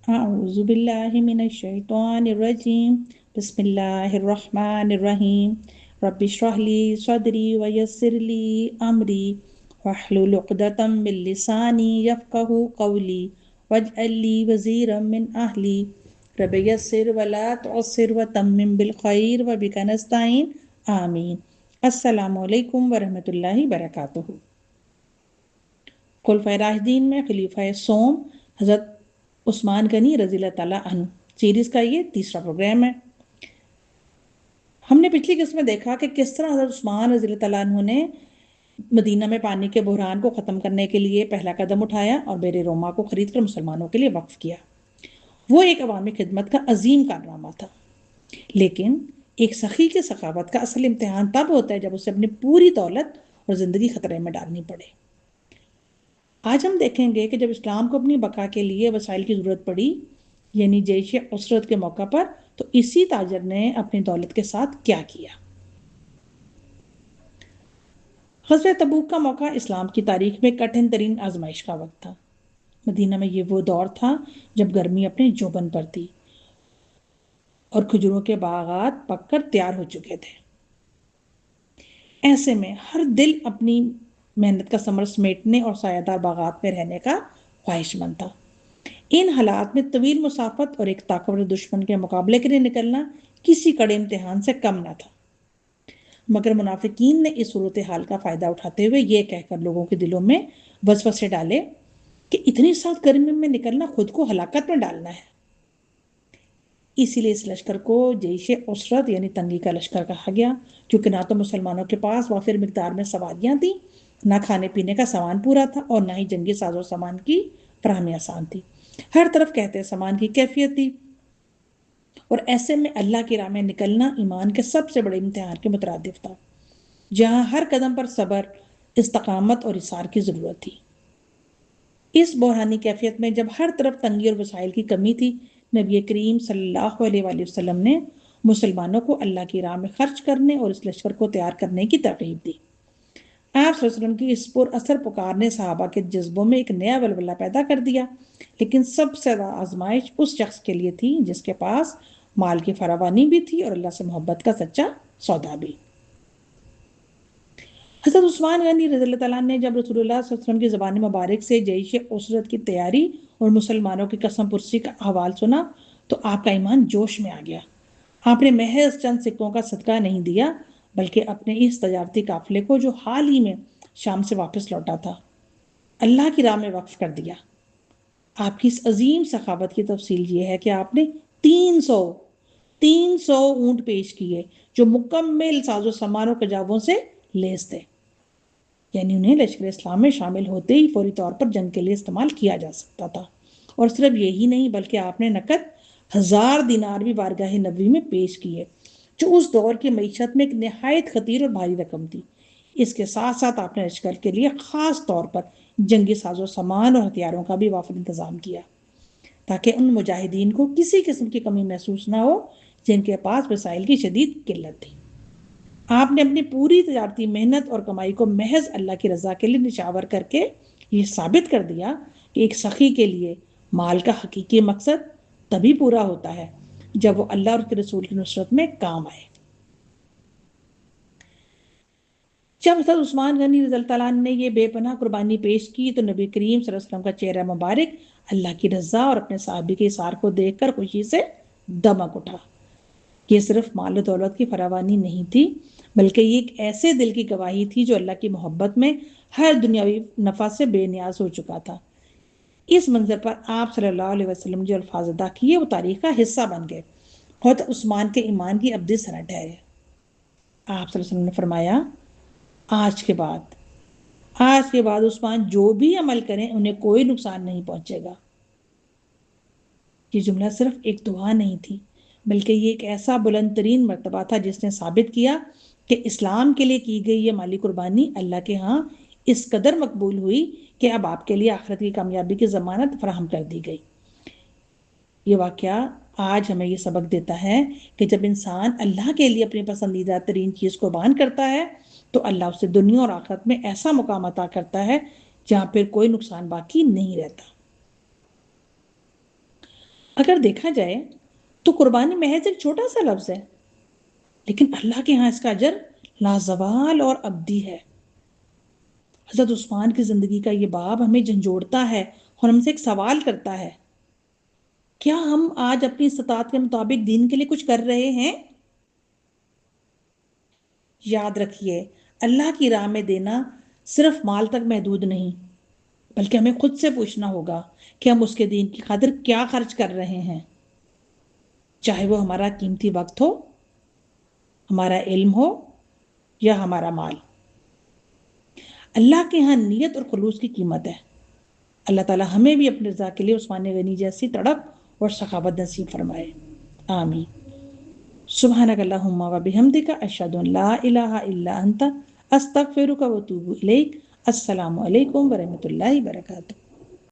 اعوذ باللہ من الشیطان الرجیم، بسم اللہ الرحمن الرحیم، رب اشرح لی صدری ویسر لی امری واحلل عقدۃ من لسانی یفقہوا قولی واجعل لی وزیرا من اہلی رب یسر ولا تعسر وتمم بالخیر وبک نستعین آمین۔ السلام علیکم ورحمۃ اللہ وبرکاتہ۔ خلفۂ راشدین میں خلیفہ سوم حضرت عثمان غنی رضی اللہ تعالیٰ عنہ سیریز کا یہ تیسرا پروگرام ہے۔ ہم نے پچھلی قسط میں دیکھا کہ کس طرح حضرت عثمان رضی اللہ تعالیٰ عنہ نے مدینہ میں پانی کے بحران کو ختم کرنے کے لیے پہلا قدم اٹھایا اور بیر روما کو خرید کر مسلمانوں کے لیے وقف کیا۔ وہ ایک عوامی خدمت کا عظیم کارنامہ تھا، لیکن ایک سخی کی سخاوت کا اصل امتحان تب ہوتا ہے جب اسے اپنی پوری دولت اور زندگی خطرے میں ڈالنی پڑے۔ آج ہم دیکھیں گے کہ جب اسلام کو اپنی بقا کے لیے وسائل کی ضرورت پڑی، یعنی جیش عسرت کے موقع پر، تو اسی تاجر نے اپنی دولت کے ساتھ کیا کیا۔ غزوہ تبوک کا موقع اسلام کی تاریخ میں کٹھن ترین آزمائش کا وقت تھا۔ مدینہ میں یہ وہ دور تھا جب گرمی اپنے جوبن پر تھی اور کھجوروں کے باغات پک کر تیار ہو چکے تھے۔ ایسے میں ہر دل اپنی محنت کا ثمر سمیٹنے اور سایہ دار باغات میں رہنے کا خواہش مند تھا۔ ان حالات میں طویل مسافت اور ایک طاقتور دشمن کے مقابلے کے لیے نکلنا کسی کڑے امتحان سے کم نہ تھا، مگر منافقین نے اس صورتحال کا فائدہ اٹھاتے ہوئے یہ کہہ کر لوگوں کے دلوں میں وسوسے ڈالے کہ اتنی سخت گرمی میں نکلنا خود کو ہلاکت میں ڈالنا ہے۔ اسی لیے اس لشکر کو جیش عسرت یعنی تنگی کا لشکر کہا گیا، کیونکہ نہ تو مسلمانوں کے پاس وافر مقدار میں سواریاں تھیں، نہ کھانے پینے کا سامان پورا تھا، اور نہ ہی جنگی ساز و سامان کی فراہمی آسان تھی۔ ہر طرف کہتے سامان کی کیفیت تھی، اور ایسے میں اللہ کی راہ میں نکلنا ایمان کے سب سے بڑے امتحان کے مترادف تھا، جہاں ہر قدم پر صبر، استقامت اور اصرار کی ضرورت تھی۔ اس بحرانی کیفیت میں جب ہر طرف تنگی اور وسائل کی کمی تھی، نبی کریم صلی اللہ علیہ وآلہ وسلم نے مسلمانوں کو اللہ کی راہ میں خرچ کرنے اور اس لشکر کو تیار کرنے کی ترغیب دی۔ آپ صلی اللہ علیہ وسلم کی اس پر اثر پکار نے صحابہ کے جذبوں میں ایک نیا ولولہ پیدا کر دیا، لیکن سب سے زیادہ آزمائش اس شخص کے لیے تھی جس کے پاس مال کی فراوانی بھی تھی اور اللہ سے محبت کا سچا سودا بھی۔ حضرت عثمان غنی رضی اللہ تعالیٰ نے جب رسول اللہ صلی اللہ علیہ وسلم کی زبان مبارک سے جیش عسرت کی تیاری اور مسلمانوں کی قسم پرسی کا احوال سنا تو آپ کا ایمان جوش میں آ گیا۔ آپ نے محض چند سکوں کا صدقہ نہیں دیا، بلکہ اپنے اس تجارتی قافلے کو جو حال ہی میں شام سے واپس لوٹا تھا، اللہ کی راہ میں وقف کر دیا۔ آپ کی اس عظیم سخاوت کی تفصیل یہ ہے کہ آپ نے 300 اونٹ پیش کیے جو مکمل ساز و سامان و کجاووں سے لیس تھے، یعنی انہیں لشکر اسلام میں شامل ہوتے ہی فوری طور پر جنگ کے لیے استعمال کیا جا سکتا تھا۔ اور صرف یہی نہیں بلکہ آپ نے نقد 1000 دینار بھی بارگاہ نبوی میں پیش کیے، جو اس دور کی معیشت میں ایک نہایت خطیر اور بھاری رقم تھی۔ اس کے ساتھ ساتھ آپ نے لشکر کے لیے خاص طور پر جنگی ساز و سامان اور ہتھیاروں کا بھی وافر انتظام کیا، تاکہ ان مجاہدین کو کسی قسم کی کمی محسوس نہ ہو جن کے پاس وسائل کی شدید قلت تھی۔ آپ نے اپنی پوری تجارتی محنت اور کمائی کو محض اللہ کی رضا کے لیے نچھاور کر کے یہ ثابت کر دیا کہ ایک سخی کے لیے مال کا حقیقی مقصد تبھی پورا ہوتا ہے جب وہ اللہ اور اس کے رسول کی نصرت میں کام آئے۔ جب حضرت عثمان غنی رضی اللہ تعالیٰ عنہ نے یہ بے پناہ قربانی پیش کی تو نبی کریم صلی اللہ علیہ وسلم کا چہرہ مبارک اللہ کی رضا اور اپنے صحابی کے اثار کو دیکھ کر خوشی سے دمک اٹھا۔ یہ صرف مال و دولت کی فراوانی نہیں تھی، بلکہ یہ ایک ایسے دل کی گواہی تھی جو اللہ کی محبت میں ہر دنیاوی نفع سے بے نیاز ہو چکا تھا۔ اس منظر پر آپ صلی اللہ علیہ وسلم جو الفاظ ادا کیے وہ تاریخ کا حصہ بن گئے، حضرت عثمان کے ایمان کی ابدی سند ٹھہرے۔ آپ صلی اللہ علیہ وسلم نے فرمایا، آج کے بعد عثمان جو بھی عمل کریں انہیں کوئی نقصان نہیں پہنچے گا۔ یہ جملہ صرف ایک دعا نہیں تھی، بلکہ یہ ایک ایسا بلند ترین مرتبہ تھا جس نے ثابت کیا کہ اسلام کے لیے کی گئی یہ مالی قربانی اللہ کے ہاں اس قدر مقبول ہوئی کہ اب آپ کے لیے آخرت کی کامیابی کی ضمانت فراہم کر دی گئی۔ یہ واقعہ آج ہمیں یہ سبق دیتا ہے کہ جب انسان اللہ کے لیے اپنی پسندیدہ ترین چیز قربان کرتا ہے تو اللہ اسے دنیا اور آخرت میں ایسا مقام عطا کرتا ہے جہاں پھر کوئی نقصان باقی نہیں رہتا۔ اگر دیکھا جائے تو قربانی محض ایک چھوٹا سا لفظ ہے، لیکن اللہ کے ہاں اس کا اجر لازوال اور ابدی ہے۔ حضرت عثمان کی زندگی کا یہ باب ہمیں جھنجھوڑتا ہے اور ہم سے ایک سوال کرتا ہے، کیا ہم آج اپنی استطاعت کے مطابق دین کے لیے کچھ کر رہے ہیں؟ یاد رکھیے، اللہ کی راہ میں دینا صرف مال تک محدود نہیں، بلکہ ہمیں خود سے پوچھنا ہوگا کہ ہم اس کے دین کی خاطر کیا خرچ کر رہے ہیں، چاہے وہ ہمارا قیمتی وقت ہو، ہمارا علم ہو یا ہمارا مال۔ اللہ کے ہاں نیت اور خلوص کی قیمت ہے۔ اللہ تعالی ہمیں بھی اپنے رضا کے لیے عثمان غنی جیسی تڑپ اور سخاوت نصیب فرمائے، آمین۔ سبحانک اللہم و بحمدک، اشہد ان لا الہ الا انت، استغفرک و اتوب الیک۔ السلام علیکم ورحمۃ اللہ وبرکاتہ۔